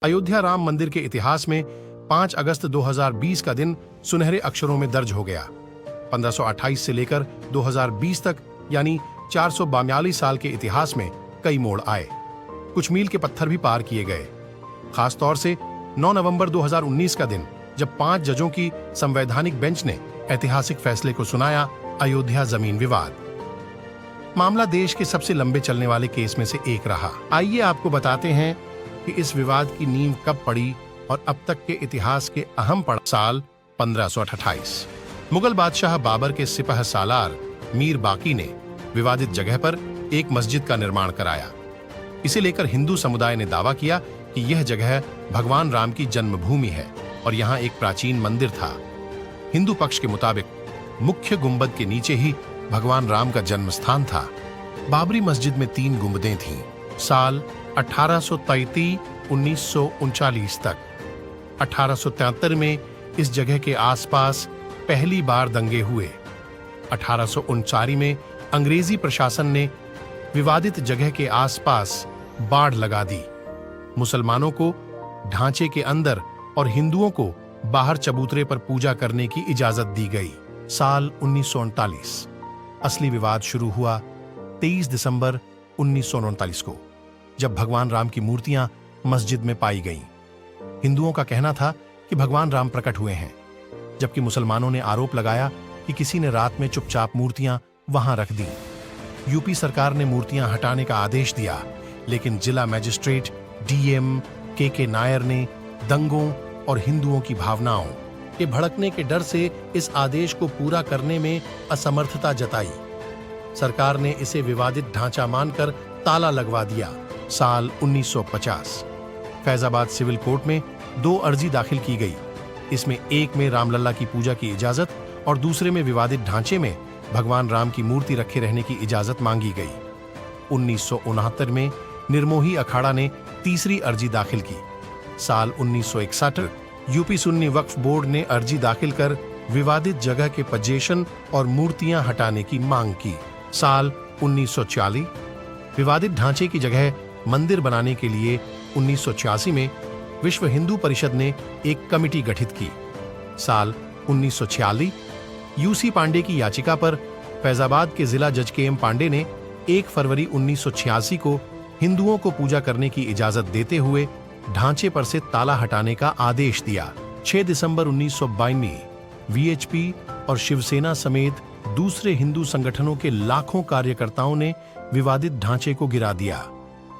अयोध्या राम मंदिर के इतिहास में 5 अगस्त 2020 का दिन सुनहरे अक्षरों में दर्ज हो गया। 1528 से लेकर 2020 तक यानी 442 साल के इतिहास में कई मोड़ आए, कुछ मील के पत्थर भी पार किए गए। खास तौर से 9 नवंबर 2019 का दिन, जब 5 जजों की संवैधानिक बेंच ने ऐतिहासिक फैसले को सुनाया, अयोध्या जमीन विवाद। मामला देश के सबसे लंबे चलने वाले केस में से एक रहा। आइए आपको बताते हैं कि इस विवाद की नींव कब पड़ी और अब तक के इतिहास के अहम पड़ाव। साल 1528 मुगल बादशाह बाबर के सिपह सालार मीर बाकी ने विवादित जगह पर एक मस्जिद का निर्माण कराया। इसे लेकर हिंदू समुदाय ने दावा किया कि यह जगह भगवान राम की जन्मभूमि है और यहाँ एक प्राचीन मंदिर था। हिंदू पक्ष के मुताबिक मुख्य गुंबद के नीचे ही भगवान राम का जन्म स्थान था। बाबरी मस्जिद में 3 गुंबदें थीं। साल 1833-1939 तक 1873 में इस जगह के आसपास पहली बार दंगे हुए। 1839 में अंग्रेजी प्रशासन ने विवादित जगह के आसपास बाड़ लगा दी। मुसलमानों को ढांचे के अंदर और हिंदुओं को बाहर चबूतरे पर पूजा करने की इजाजत दी गई। साल 1939 असली विवाद शुरू हुआ 23 दिसंबर 1939 को, जब भगवान राम की मूर्तियां मस्जिद में पाई गईं। हिंदुओं का कहना था कि भगवान राम प्रकट हुए हैं, जबकि मुसलमानों ने आरोप लगाया कि किसी ने रात में चुपचाप मूर्तियां वहां रख दी। यूपी सरकार ने मूर्तियां हटाने का आदेश दिया, लेकिन जिला मजिस्ट्रेट डीएम के नायर ने दंगों और हिंदुओं की भावनाओं के भड़कने के डर से इस आदेश को पूरा करने में असमर्थता जताई। सरकार ने इसे विवादित ढांचा मानकर ताला लगवा दिया। साल 1950 फैजाबाद सिविल कोर्ट में 2 अर्जी दाखिल की गई। इसमें एक में रामलला की पूजा की इजाजत और दूसरे में विवादित ढांचे में भगवान राम की मूर्ति रखे रहने की इजाजत मांगी गई। 1969 में निर्मोही अखाड़ा ने तीसरी अर्जी दाखिल की। साल 1961 यूपी सुन्नी वक्फ बोर्ड ने अर्जी दाखिल कर विवादित जगह के पजेशन और मूर्तियां हटाने की मांग की। साल 1940 विवादित ढांचे की जगह मंदिर बनाने के लिए 1986 में विश्व हिंदू परिषद ने एक कमिटी गठित की। साल 1946 यूसी पांडे की याचिका पर फैजाबाद के जिला जज के एम पांडे ने 1 फरवरी 1986 को हिंदुओं को पूजा करने की इजाजत देते हुए ढांचे पर से ताला हटाने का आदेश दिया। 6 दिसंबर 1992 वीएचपी और शिवसेना समेत दूसरे हिंदू संगठनों के लाखों कार्यकर्ताओं ने विवादित ढांचे को गिरा दिया।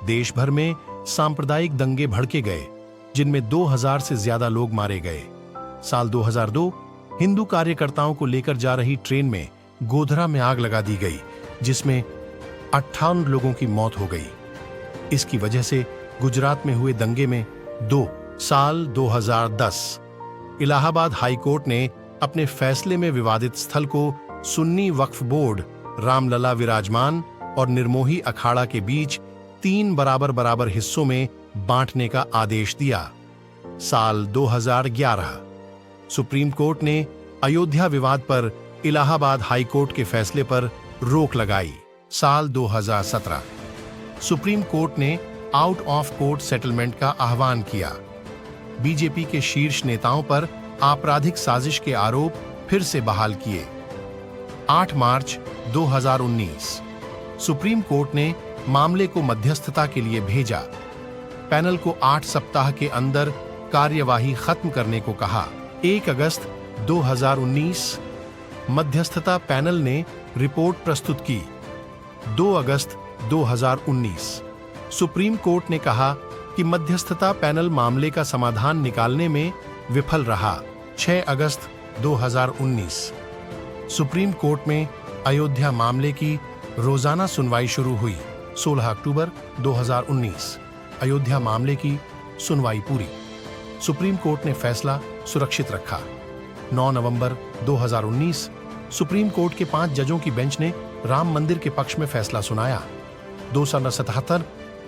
देश भर में सांप्रदायिक दंगे भड़के गए, जिनमें 2000 से ज्यादा लोग मारे गए। साल 2002 हिंदू कार्यकर्ताओं को लेकर जा रही ट्रेन में गोधरा में आग लगा दी गई, जिसमें 58 लोगों की मौत हो गई। इसकी वजह से गुजरात में हुए दंगे में 2 साल 2010 इलाहाबाद हाई कोर्ट ने अपने फैसले में विवादित स्थल को सुन्नी वक्फ बोर्ड, रामलला विराजमान और निर्मोही अखाड़ा के बीच 3 बराबर हिस्सों में बांटने का आदेश दिया। साल 2011 सुप्रीम कोर्ट ने अयोध्या विवाद पर इलाहाबाद हाई कोर्ट के फैसले पर रोक लगाई। साल 2017 सुप्रीम कोर्ट ने आउट ऑफ कोर्ट सेटलमेंट का आह्वान किया। बीजेपी के शीर्ष नेताओं पर आपराधिक साजिश के आरोप फिर से बहाल किए। 8 मार्च 2019 सुप्रीम कोर्ट ने मामले को मध्यस्थता के लिए भेजा। पैनल को 8 सप्ताह के अंदर कार्यवाही खत्म करने को कहा। 1 अगस्त 2019 मध्यस्थता पैनल ने रिपोर्ट प्रस्तुत की। 2 अगस्त 2019 सुप्रीम कोर्ट ने कहा कि मध्यस्थता पैनल मामले का समाधान निकालने में विफल रहा। 6 अगस्त 2019 सुप्रीम कोर्ट में अयोध्या मामले की रोजाना सुनवाई शुरू हुई। 16 अक्टूबर 2019 अयोध्या मामले की सुनवाई पूरी। सुप्रीम कोर्ट ने फैसला सुरक्षित रखा। 9 नवंबर 2019 सुप्रीम कोर्ट के 5 जजों की बेंच ने राम मंदिर के पक्ष में फैसला सुनाया। 277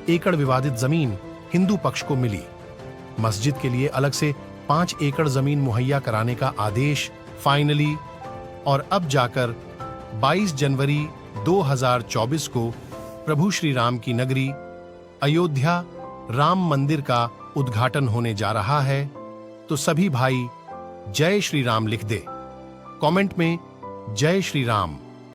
एकड़ विवादित जमीन हिंदू पक्ष को मिली। मस्जिद के लिए अलग से 5 एकड़ जमीन मुहैया कराने का आदेश फाइनली, और अब जाकर 22 जनवरी 2024 को प्रभु श्री राम की नगरी अयोध्या राम मंदिर का उद्घाटन होने जा रहा है, तो सभी भाई जय श्री राम लिख दे। कमेंट में जय श्री राम